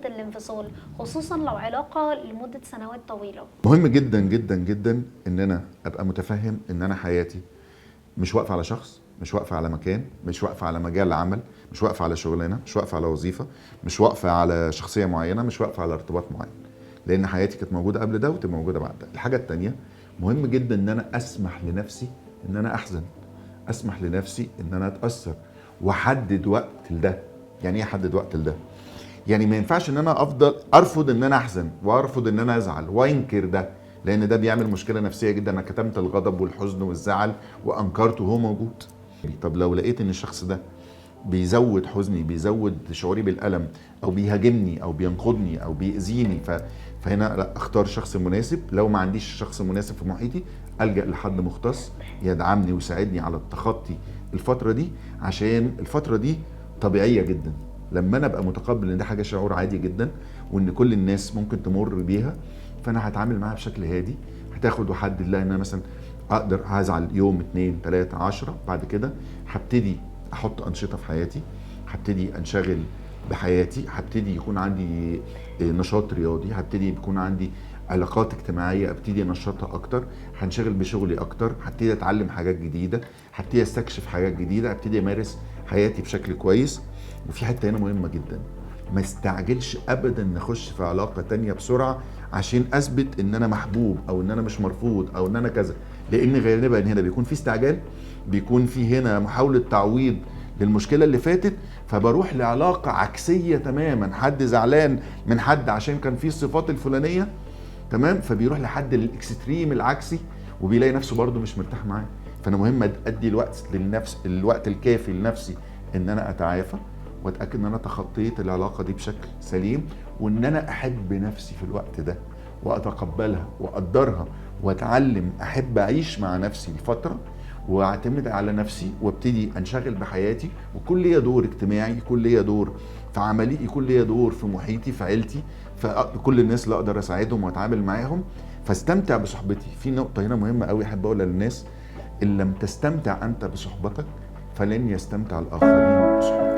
لحظة الانفصال، خصوصا لو علاقة لمدة سنوات طويلة؟ مهم جدا جدا جدا ان انا ابقى متفهم ان انا حياتي مش واقفه على شخص، مش واقفه على مكان، مش واقفه على مجال عمل، مش واقفه على شغلانه، مش واقفه على وظيفه، مش واقفه على شخصيه معينه، مش واقفه على ارتباط معين. لان حياتي كانت موجوده قبل ده وتبقى موجوده بعد ده. الحاجه التانيه، مهم جدا ان انا اسمح لنفسي ان انا احزن، اسمح لنفسي ان انا اتاثر، واحدد وقت لده. يعني ايه احدد وقت لده؟ يعني ما ينفعش ان انا افضل ارفض ان انا احزن وارفض ان انا ازعل وانكر ده، لان ده بيعمل مشكله نفسيه جدا. انا كتمت الغضب والحزن والزعل وانكرته وهو موجود. طب لو لقيت ان الشخص ده بيزود حزني، بيزود شعوري بالالم، او بيهاجمني او بينقضني او بيأذيني، فهنا لا، اختار شخص مناسب. لو ما عنديش شخص مناسب في محيطي، الجأ لحد مختص يدعمني ويساعدني على التخطي الفتره دي، عشان الفتره دي طبيعيه جدا. لما انا ابقى متقبل ان ده حاجه شعور عادي جدا، وان كل الناس ممكن تمر بيها، فانا هتعامل معاها بشكل هادي. هتاخد وحدد لها ان انا مثلا اقدر هزعل يوم 2 3 10، بعد كده هبتدي احط انشطه في حياتي، هبتدي انشغل بحياتي، هبتدي يكون عندي نشاط رياضي، هبتدي يكون عندي علاقات اجتماعيه ابتدي انشطها اكتر، هنشغل بشغلي اكتر، هبتدي اتعلم حاجات جديده، هبتدي استكشف حاجات جديده، ابتدي امارس حياتي بشكل كويس. وفي حته هنا مهمه جدا، ما استعجلش ابدا نخش في علاقه تانية بسرعه عشان اثبت ان انا محبوب او ان انا مش مرفوض او ان انا كذا. لان غالبا هنا بيكون في استعجال، بيكون في هنا محاوله تعويض للمشكله اللي فاتت، فبروح لعلاقه عكسيه تماما. حد زعلان من حد عشان كان فيه الصفات الفلانيه، تمام، فبيروح لحد الاكستريم العكسي وبيلاقي نفسه برضه مش مرتاح معاه. فانا مهم ادي الوقت للنفس، الوقت الكافي لنفسي ان انا اتعافى واتاكد ان انا تخطيت العلاقه دي بشكل سليم، وان انا احب نفسي في الوقت ده واتقبلها واقدرها واتعلم احب اعيش مع نفسي لفتره، واعتمد على نفسي وابتدي انشغل بحياتي، ويكون ليا دور اجتماعي، يكون ليا دور في عملي، يكون ليا دور في محيطي، في عيلتي، فكل الناس اللي اقدر اساعدهم واتعامل معاهم، فاستمتع بصحبتي. في نقطه هنا مهمه قوي احب اقولها للناس: ان لم تستمتع انت بصحبتك فلن يستمتع الاخرين بصحبتك.